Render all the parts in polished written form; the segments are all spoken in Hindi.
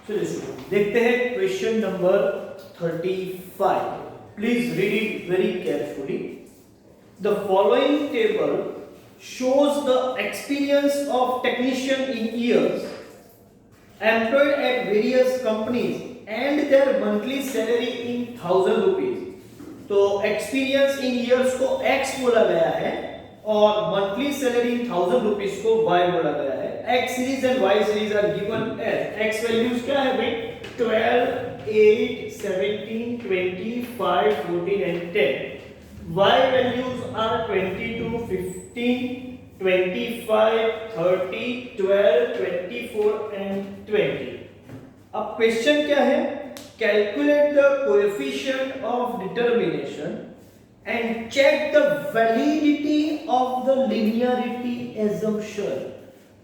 चलिए देखते हैं question number 35. Please read it very carefully. The following table shows the experience of technician in years employed at various companies and their monthly salary in 1000 rupees. तो एक्सपीरियंस इन ईयर्स को x बोला गया है और मंथली सैलरी इन 1000 रुपीस को y बोला गया है. x series and y series are given as x values क्या है भाई 12, 8, 17, 20, 5, 14 and 10. y values are 22, 15, 25, 30, 12, 24 and 20. अब क्वेश्चन क्या है? Calculate the coefficient of determination and check the validity of the linearity assumption.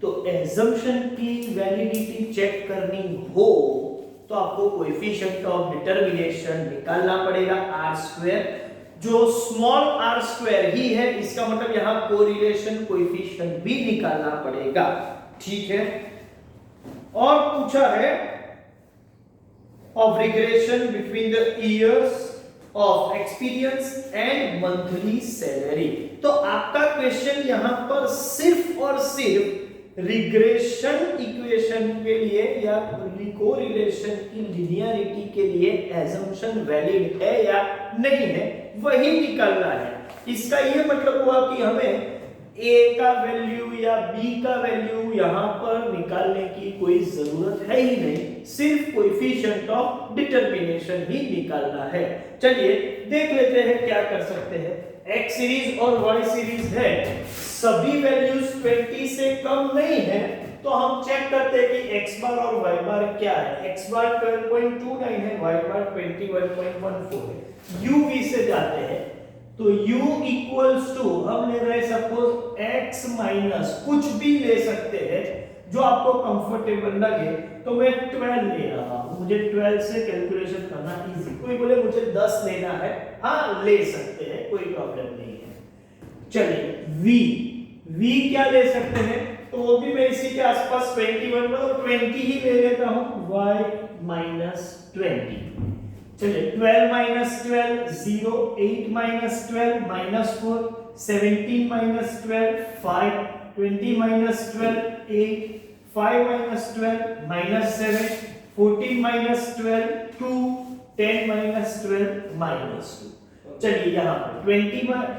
तो assumption की validity check करनी हो तो आपको coefficient of determination निकालना पड़ेगा r square. जो स्मॉल r स्क्वायर ही है, इसका मतलब यहां कोरिलेशन कोएफिशिएंट भी निकालना पड़ेगा. ठीक है. और पूछा है of regression between the years of experience and monthly salary. तो आपका क्वेश्चन यहां पर सिर्फ और सिर्फ रिग्रेशन इक्वेशन के लिए या कोरिलेशन की लिनियरिटी के लिए एजम्पशन वैलिड है या नहीं है वही निकालना है. इसका ये मतलब हुआ कि हमें a का वैल्यू या b का वैल्यू यहां पर निकालने की कोई जरूरत है ही नहीं, सिर्फ कोएफिशिएंट ऑफ डिटरमिनेशन ही निकालना है. चलिए देख लेते हैं क्या कर सकते हैं. x सीरीज और y सीरीज है, सभी वैल्यूज 20 से कम नहीं है तो हम चेक करते हैं कि x बार और y बार क्या है. x बार 12.29 है, y बार 21.14 है. u v से जाते हैं तो u इक्वल्स टू हम ले रहे सपोज x माइनस कुछ भी ले सकते हैं जो आपको कंफर्टेबल लगे. तो मैं 12 ले रहा हूं, मुझे 12 से कैलकुलेशन करना इजी. कोई बोले मुझे 10 लेना है, हाँ ले सकते हैं, कोई प्रॉब्लम नहीं है. चलिए v क्या ले सकते हैं तो वो भी मैं इसी के आसपास 21 में और 20 ही ले लेता हूं, y माइनस 20. चलिए 12 minus 12 0, 8 minus 12 minus 4, 17 minus 12 5, 20 minus 12 8, 5 minus 12 minus 7, 14 minus 12 2, 10 minus 12 minus 2. चलिए यहाँ पर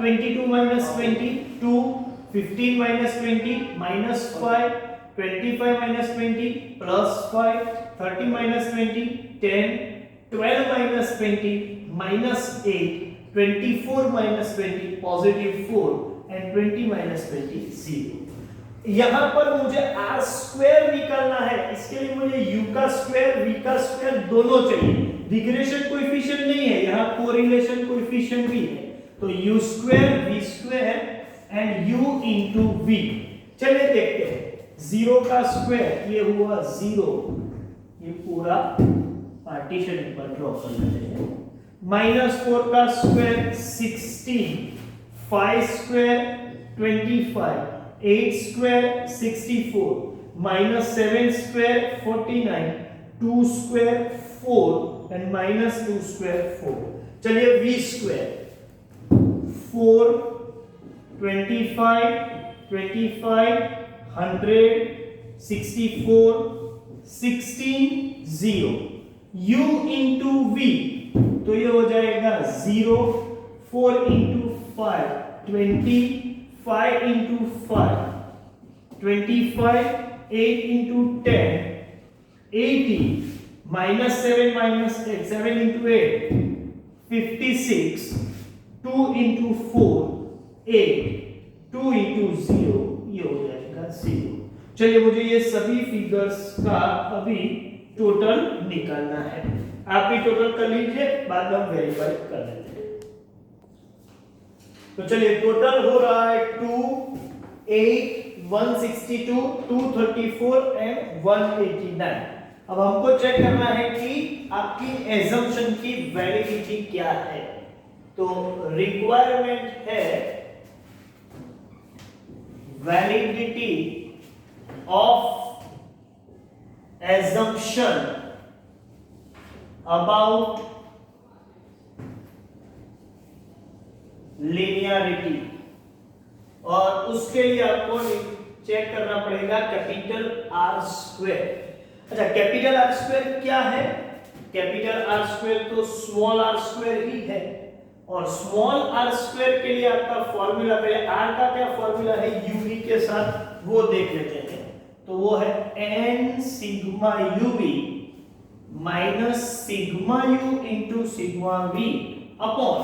22 minus 20 2, 15 minus 20 minus 5, 25 minus 20 plus 5, 30 minus 20 10, 12 minus 20 minus 8, 24 minus 20 positive 4 and 20 minus 20 0. यहां पर मुझे r स्क्वायर निकालना है, इसके लिए मुझे u का स्क्वायर v का स्क्वायर दोनों चाहिए. रिग्रेशन कोएफिशिएंट नहीं है, यहां कोरिलेशन कोएफिशिएंट भी है. तो u square v square and u into v. चलिए देखते हैं. 0 का स्क्वायर ये हुआ 0, ये पूरा पार्टीशन पर ड्रॉ कर लेते हैं. -4 का square 16, 5 square 25, 8 square 64, -7 square 49, 2 square 4 and -2 square 4. चलिए v square 4, 25, 100, 64, 16 0. u into v तो ये हो जाएगा 0, 4 into 5 20, 5 into 5 25, 8 into 10 80, -7 minus 8 7 into 8 56, 2 into 4 8, 2 into 0 ये हो जाएगा 0. चलिए मुझे ये सभी फिगर्स का अभी टोटल निकालना है. आप भी टोटल कर लीजिए, बाद में हम वेरीफाई कर लेते हैं. तो चलिए टोटल हो रहा है 2, 8, 162, 234 एंड 189. अब हमको चेक करना है कि आपकी एजम्पशन की वैलिडिटी क्या है. तो रिक्वायरमेंट है validity of assumption about linearity, और उसके लिए आपको चेक करना पड़ेगा कैपिटल आर स्क्वायर। अच्छा, कैपिटल आर स्क्वायर क्या है? कैपिटल आर स्क्वायर तो स्मॉल आर स्क्वायर ही है, और स्मॉल आर स्क्वायर के लिए आपका फॉर्मूला, पहले आर का क्या फॉर्मूला है यूवी के साथ वो देख लेते हैं। तो वो है n sigma UV minus sigma U into sigma V upon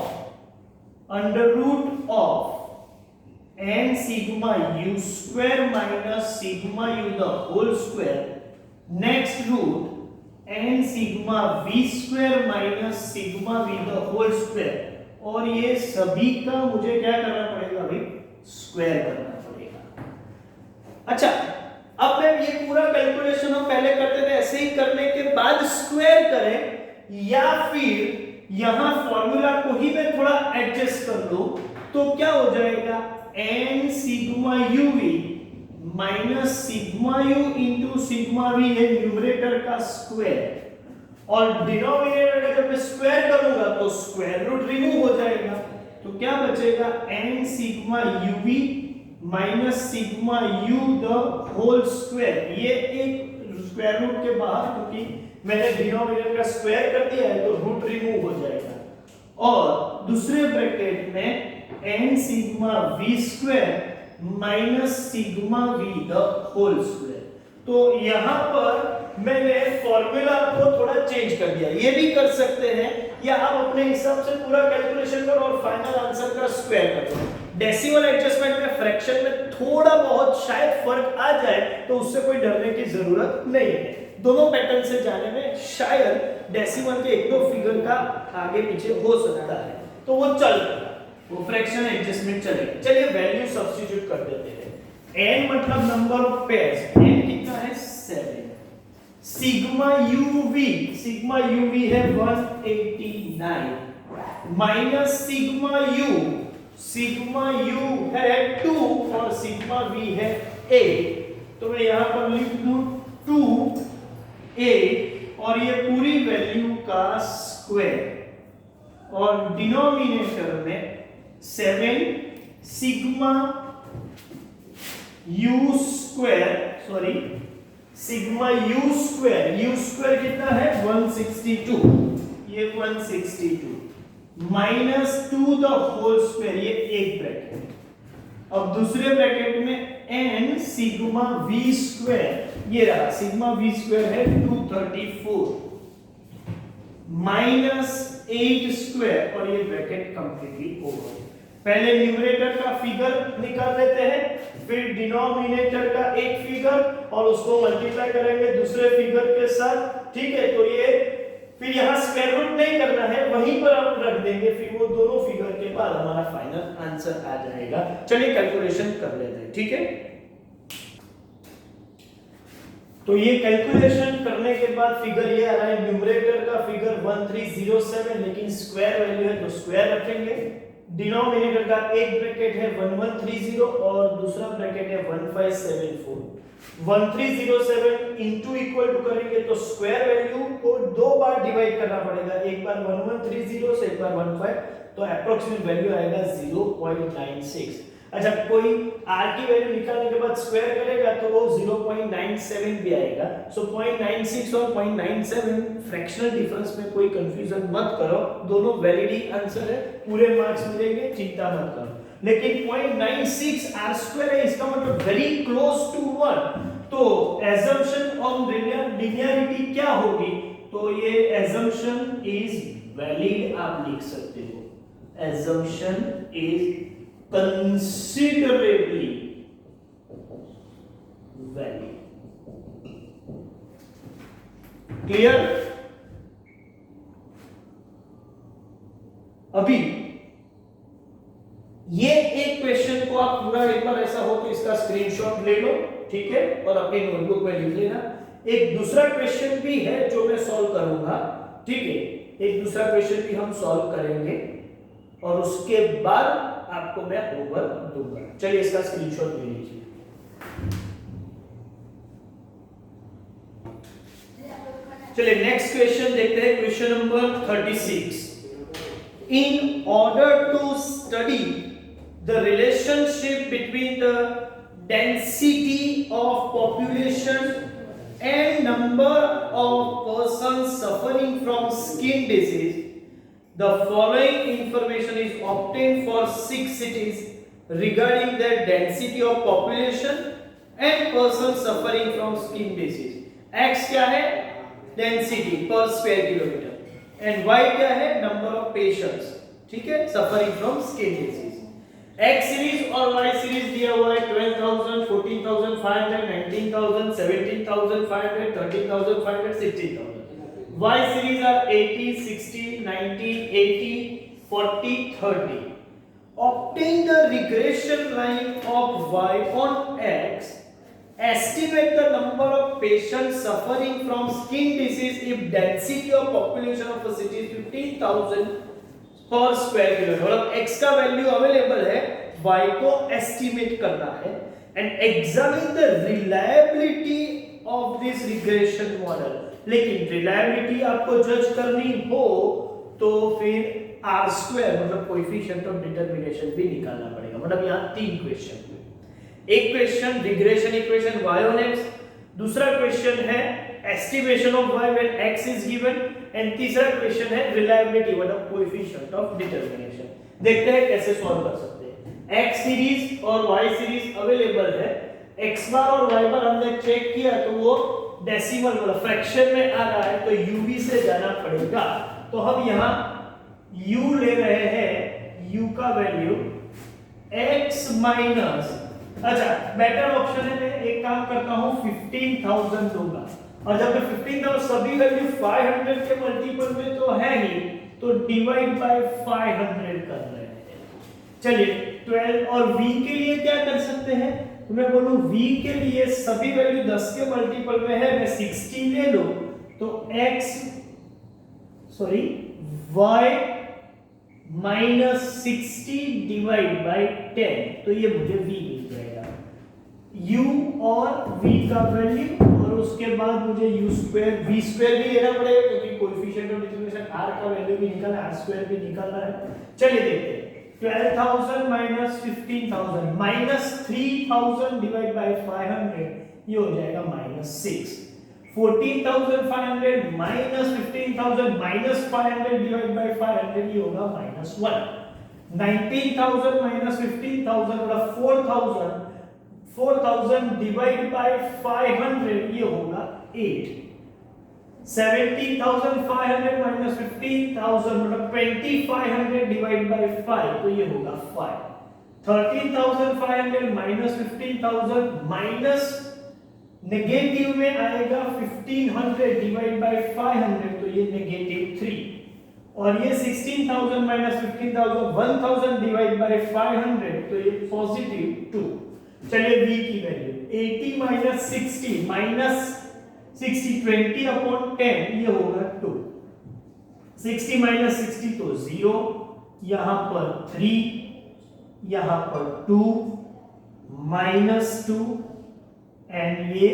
under root of n sigma u square minus sigma u the whole square, next root n sigma v square minus sigma v the whole square, और ये सभी का मुझे क्या करना पड़ेगा भाई? स्क्वायर करना पड़ेगा। अच्छा, अब मैं ये पूरा कैलकुलेशन हम पहले करते थे ऐसे ही करने के बाद स्क्वायर करें, या फिर यहां फॉर्मूला को ही मैं थोड़ा एडजस्ट कर लूं, तो क्या हो जाएगा? n sigma uv minus sigma u into sigma v है न्यूमरेटर का स्क्वायर, और डिनोमिनेटर का जब मैं स्क्वायर करूंगा तो स्क्वायर रूट रिमूव हो जाएगा, तो क्या बचेगा? n sigma uv minus sigma u the whole square. ये एक स्क्वायर रूट के बाहर, क्योंकि मैंने डिनोमिनेटर का स्क्वायर कर दिया है तो रूट रिमूव हो जाएगा, और दूसरे ब्रैकेट में n sigma v square minus sigma v the whole square. तो यहां पर मैंने फॉर्मूला को थोड़ा चेंज कर दिया, ये भी कर सकते हैं, या आप अपने हिसाब से पूरा कैलकुलेशन करो और फाइनल आंसर का स्क्वायर कर दो। डेसिमल एडजस्टमेंट में फ्रैक्शन में थोड़ा बहुत शायद फर्क आ जाए, तो उससे कोई डरने की जरूरत नहीं है। दोनों पैटर्न से जाने में शायद डेसिमल के एक दो फिगर का आगे पीछे हो सकता है, तो वो चलेगा, वो फ्रैक्शन एडजस्टमेंट चलेगा। चलिए वैल्यू सब्स्टिट्यूट कर देते हैं। n मतलब नंबर ऑफ पेयर्स, n कितना है? 7। सिग्मा यूवी है 189 माइनस सिग्मा यू है 2 और सिग्मा v है 8, तो मैं यहां पर लिख दूं 2 और ये पूरी वैल्यू का स्क्वायर, और डिनोमिनेटर में 7 सिग्मा यू स्क्वायर कितना है? 162, ये 162 माइनस 2 द होल स्क्वायर, ये एक ब्रैकेट। अब दूसरे ब्रैकेट में n सिग्मा v स्क्वायर, ये रहा सिग्मा v स्क्वायर है 234 माइनस 8 स्क्वायर, और ये ब्रैकेट कंप्लीटली ओवर। पहले न्यूमरेटर का फिगर निकाल लेते हैं, फिर डिनोमिनेटर का एक फिगर, और उसको मल्टीप्लाई करेंगे दूसरे फिगर के साथ, ठीक है? तो ये फिर यहाँ स्क्वायर रूट नहीं करना है, वहीं पर हम रख देंगे, फिर वो दोनों फिगर के बाद हमारा फाइनल आंसर आ जाएगा। चलिए कैलकुलेशन कर लेते हैं, ठीक है? तो ये कैलकुलेशन करने के बाद फिगर ये आ रहा है, न्यूमरेटर का फिगर 1307, लेकिन स्क्वायर वैल्यू है तो स्क्वायर रखेंगे। डिनोमिनेटर का एक ब्रैकेट है 1130 और दूसरा ब्रैकेट है 1574। 1307 इनटू इक्वल टू करेंगे तो स्क्वायर वैल्यू को दो बार डिवाइड करना पड़ेगा, एक बार 1130 से एक बार 15, तो एप्रोक्सीमेट वैल्यू आएगा 0.96। अच्छा, कोई r की वैल्यू निकालने के बाद स्क्वायर करेगा तो वो 0.97 भी आएगा। सो 0.96 और 0.97 फ्रैक्शनल डिफरेंस में कोई कंफ्यूजन मत करो, दोनों वैलिड ही आंसर है, पूरे मार्क्स मिलेंगे, चिंता मत करो। लेकिन 0.96 r स्क्वायर है, इसका मतलब वेरी क्लोज टू 1, तो assumption ऑन लिनियरिटी क्या होगी? तो ये assumption इज वैलिड आप लिख सकते हो, assumption is considerably valid। Clear? अभी ये एक क्वेश्चन को आप पूरा एक बार ऐसा हो तो इसका स्क्रीनशॉट ले लो, ठीक है, और अपनी नोटबुक में लिख लेना। एक दूसरा क्वेश्चन भी है जो मैं सॉल्व करूंगा, ठीक है, एक दूसरा क्वेश्चन भी हम सॉल्व करेंगे और उसके बाद आपको मैं ओवर दूंगा। चलिए इसका स्क्रीनशॉट ले लीजिए। चलिए नेक्स्ट क्वेश्चन देखते हैं, question number 36। In order to study the relationship between the density of population and number of persons suffering from skin disease, the following information is obtained for 6 cities regarding their density of population and persons suffering from skin disease. X क्या है? Density per square kilometer. And y क्या है? Number of patients, ठीक है, suffering from skin disease. X series और Y series दिया हुआ है 12,000, 14,500, 19,000, 17,500, 13,500, 16,000. Y series are 80, 60, 90, 80, 40, 30. Obtain the regression line of y on x. Estimate the number of patients suffering from skin disease if density of population of a city is 15,000 per square kilometer. मतलब x का वैल्यू अवेलेबल है, y को एस्टिमेट करना है, and examine the reliability of this regression model. लेकिन reliability आपको जज करनी हो तो फिर r square मतलब कोएफिशिएंट ऑफ डिटरमिनेशन भी निकालना पड़ेगा। मतलब यहाँ 3 क्वेश्चन, एक question regression equation y on x, दूसरा क्वेश्चन है estimation of y when x is given, and तीसरा क्वेश्चन है रिलायबिलिटी मतलब कोएफिशिएंट ऑफ डिटरमिनेशन। देखते हैं कैसे सॉल्व कर सकते हैं। x सीरीज और y सीरीज अवेलेबल है, x बार और y बार हमने चेक किया तो वो डेसिमल मतलब फ्रैक्शन में आ रहा है, तो uv से जाना पड़ेगा। तो हम यहाँ u ले रहे हैं, u का वैल्यू x माइनस, अच्छा बेटर ऑप्शन है, मैं एक काम करता हूं 15,000 दूंगा, और जब मैं 15,000 सभी वैल्यू 500 के मल्टीपल में तो है ही, तो डिवाइड बाय 500 कर रहे हैं। चलिए 12 और v के लिए क्या कर सकते हैं, तो मैं बोलूं v के लिए सभी वैल्यू 10 के मल्टीपल में है, मैं 60 ले लूं तो y माइनस 60 डिवाइड बाय 10, तो ये मुझे v मिल जाएगा। u और v का वैल्यू, और उसके बाद मुझे u स्क्वायर v स्क्वायर भी लेना पड़ेगा क्योंकि कोएफिशिएंट ऑफ डिटरमिनेशन r का वैल्यू भी निकालना है, r स्क्वायर भी निकालना है। चलिए देखते हैं, 12,000 माइनस 15,000 माइनस 3,000 डिवाइड बाय 500, ये हो जाएगा -6। 14,500 माइनस 15,000 माइनस 500 डिवाइड बाय 500, ये होगा -1। 19,000 माइनस 15,000 मतलब 4,000 डिवाइड बाय 500, ये होगा 8। 17,500 माइनस 15,000 मतलब 2,500 डिवाइड बाय 5, तो ये होगा 5। 13,500 माइनस 15,000 माइनस नेगेटिव में आएगा 1500 डिवाइड बाय 500, तो ये -3, और ये 16,000 माइनस 15,000 1000 डिवाइड बाय 500, तो ये +2। चलिए v की वैल्यू 80 माइनस 60 माइनस 60 20 अपॉन 10, ये होगा 2। 60 माइनस 60 तो 0, यहां पर 3, यहां पर 2 -2, एंड ये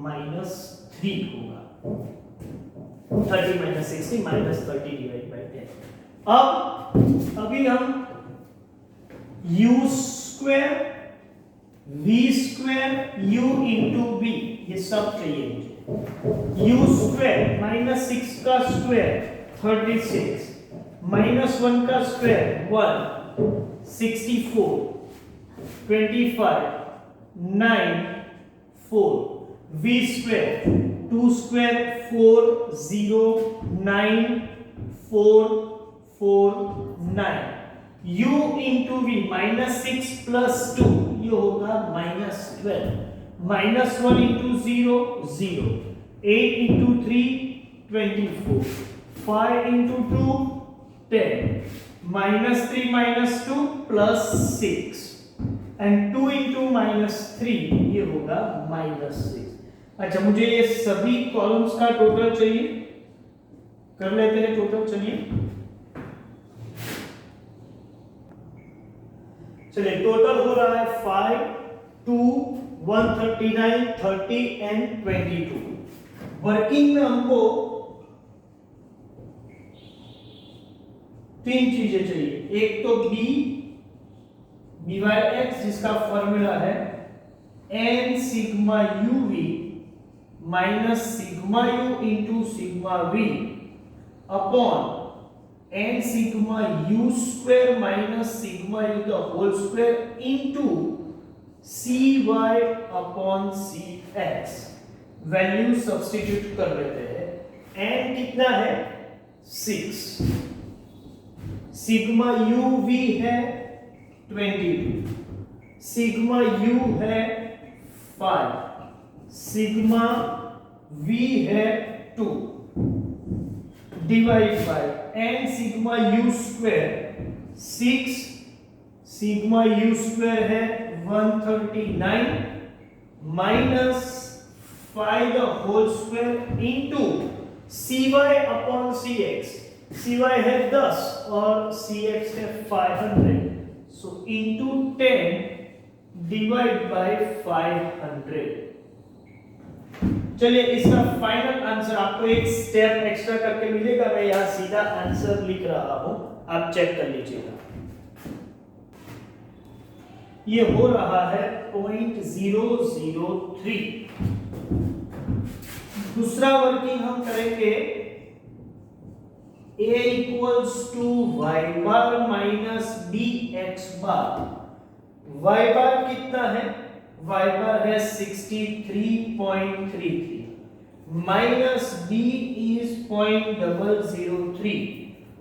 -3 होगा। 30 माइनस 60 माइनस 30 डिवाइड बाय 10। अब अभी हम u square v square u into v, ये सब चाहिए मुझे। u स्क्वायर माइनस 6 का स्क्वायर 36, -1 का square 1, 64, 25, 9, 4, v square 2 square 4, 0, 9, 4, 4, 9, u into v -6 plus 2, ये होगा -12, -1 into 0, 0, 8 into 3, 24, 5 into 2, 10, -3 -2 plus 6, and 2 into -3, ये होगा -6। अच्छा मुझे ये सभी कॉलम्स का टोटल चाहिए, कर लेते हैं टोटल। चलिए टोटल हो रहा है 5, 2, 139, 30 एंड 22। वर्किंग में हमको तीन चीजें चाहिए, एक तो बी बाय एक्स जिसका फॉर्मूला है n sigma U V minus sigma U into sigma V upon n sigma u square minus sigma u the whole square into cy अपॉन cx। वैल्यू सब्स्टिट्यूट कर लेते हैं। n कितना है 6, सिग्मा u v है 22, सिग्मा u है 5, सिग्मा v है 2 divide by n sigma u square 6, sigma u square है 139 minus 5 the whole square into cy अपॉन cx। cy है 10 और cx है 500, सो इनटू 10 डिवाइड बाय 500। चलिए इसका फाइनल आंसर आपको एक स्टेप एक्स्ट्रा करके मिलेगा, मैं यहां सीधा आंसर लिख रहा हूं, आप चेक कर लीजिएगा। ये हो रहा है 0.003। दूसरा वर्किंग हम करेंगे a equals to y bar minus bx bar. y bar कितना है, y बार है 63.33 माइनस b इज 0.003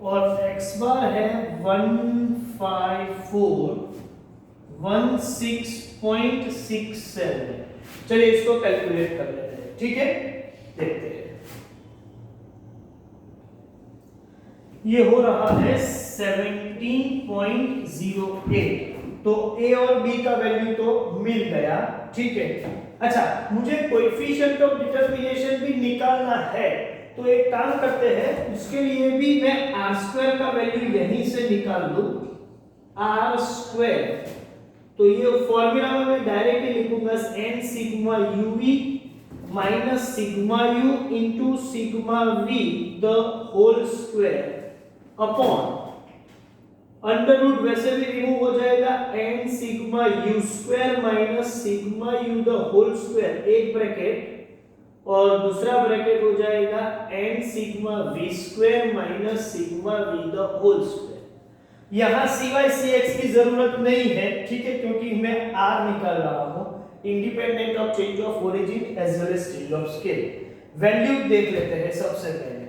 और x बार है 15416.67। चलिए इसको कैलकुलेट कर लेते हैं, ठीक है, देखते हैं। ये हो रहा है 17.08। तो a और b का वैल्यू तो मिल गया, ठीक है। अच्छा, मुझे कोएफिशिएंट ऑफ डिटरमिनेशन भी निकालना है, तो एक काम करते हैं, उसके लिए भी मैं r स्क्वायर का वैल्यू यहीं से निकाल लूं, r स्क्वायर। तो ये फॉर्मूला में मैं डायरेक्टली लिखूंगा n sigma uv minus sigma u into sigma v the whole square upon under root वैसे भी रिमूव हो जाएगा, n sigma u square minus sigma u the whole square एक ब्रैकेट और दूसरा ब्रैकेट हो जाएगा n sigma v square minus sigma v the whole square. यहां cy cx की जरूरत नहीं है, ठीक है, क्योंकि मैं r निकाल रहा हूं independent of change of origin as well as change of scale. Value देख लेते हैं सबसे पहले।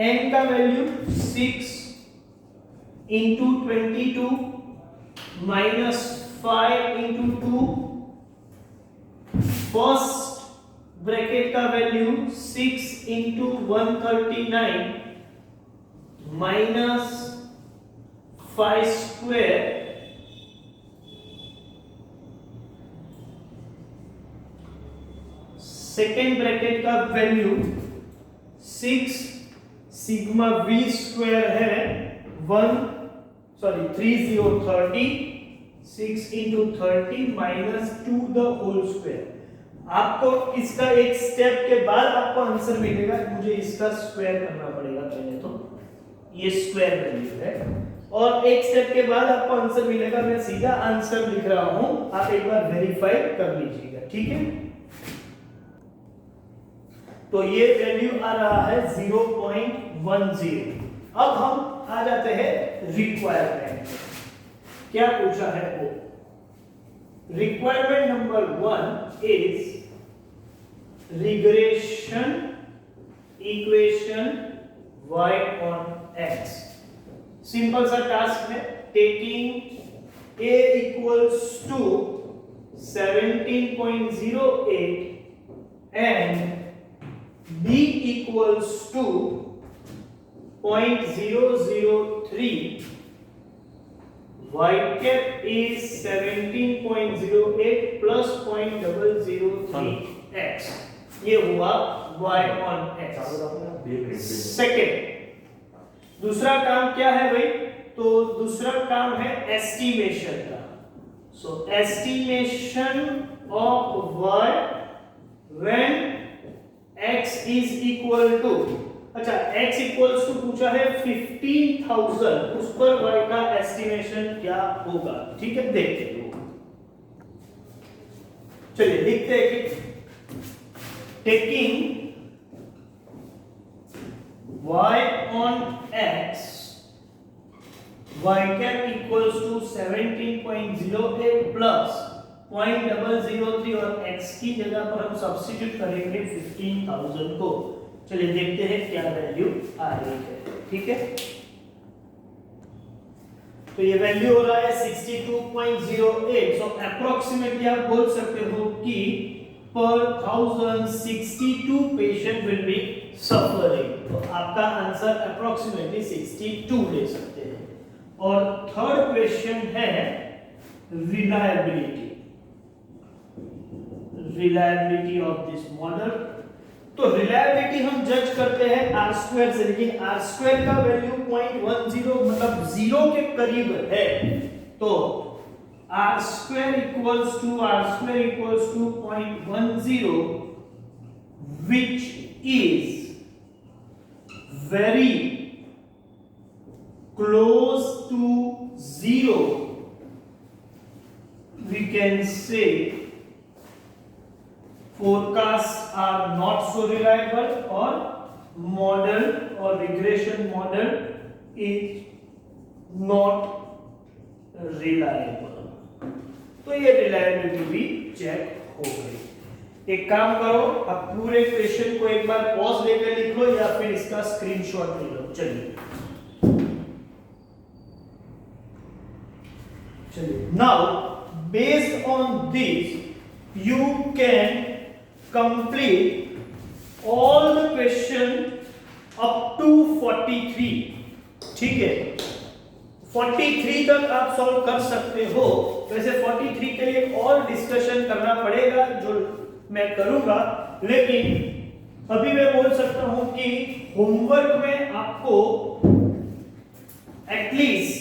n का value 6 into 22 minus 5 into 2, first bracket का value 6 into 139 minus 5 square second bracket का वैल्यू 6 सिग्मा v स्क्वायर है 3030 6 into 30 minus 2 the whole square। आपको इसका एक स्टेप के बाद आपको आंसर मिलेगा, मुझे इसका स्क्वायर करना पड़ेगा पहले, तो ये स्क्वायर वैल्यू है और एक स्टेप के बाद आपको आंसर मिलेगा। मैं सीधा आंसर लिख रहा हूं, आप एक बार वेरीफाई कर लीजिएगा, ठीक है। तो ये वैल्यू आ रहा है 0.10। अब हम आ जाते हैं रिक्वायरमेंट। क्या पूछा है वो? Requirement number 1 is regression equation y on x। Simple सा टास्क है, taking a equals to 17.08 and b equals to 0.003, y cap is 17.08 plus 0.003x। ये हुआ y on x। सेकेंड दूसरा काम क्या है भाई? तो दूसरा काम है एस्टिमेशन का। So estimation of y when x is equal to, अच्छा x इक्वल्स टू पूछा है 15,000, उस पर y का एस्टिमेशन क्या होगा? ठीक है, देखते हैं। चलिए लिखते हैं कि taking y on x, y cap equals to 17.08 plus 0.003 और x की जगह पर हम सब्स्टिट्यूट करेंगे 15,000 को। चलिए देखते हैं क्या वैल्यू आ रही है। ठीक है, तो ये वैल्यू हो रहा है 62.08। सो अप्रोक्सीमेटली आप बोल सकते हो कि पर 1062 पेशेंट विल बी सफरिंग। तो आपका आंसर अप्रोक्सीमेटली 62 ले सकते हैं। और थर्ड क्वेश्चन है रिलायबिलिटी ऑफ दिस मॉडल। तो रिलायबिलिटी हम जज करते हैं आर स्क्वायर से, लेकिन आर स्क्वायर का वैल्यू 0.10 मतलब 0 के करीब है। तो R square equals to 0.10 which is very close to 0, we can say forecasts are not so reliable or model or regression model is not reliable। तो ये रिलायबिलिटी भी चेक हो गई। एक काम करो, अब पूरे क्वेश्चन को एक बार पॉज लेकर लिख लो या फिर इसका स्क्रीनशॉट ले लो। चलिए now based on this you can complete all the question up to 43। ठीक है, 43 तक आप सॉल्व कर सकते हो। वैसे 43 के लिए और डिस्कशन करना पड़ेगा जो मैं करूंगा, लेकिन अभी मैं बोल सकता हूं कि होमवर्क में आपको एटलीस्ट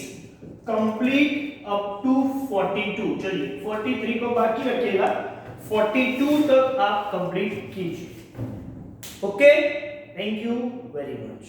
कंप्लीट अप टू 42। चलिए 43 को बाकी रखिएगा, 42 तक आप कंप्लीट कीजिए। Okay, thank you very much.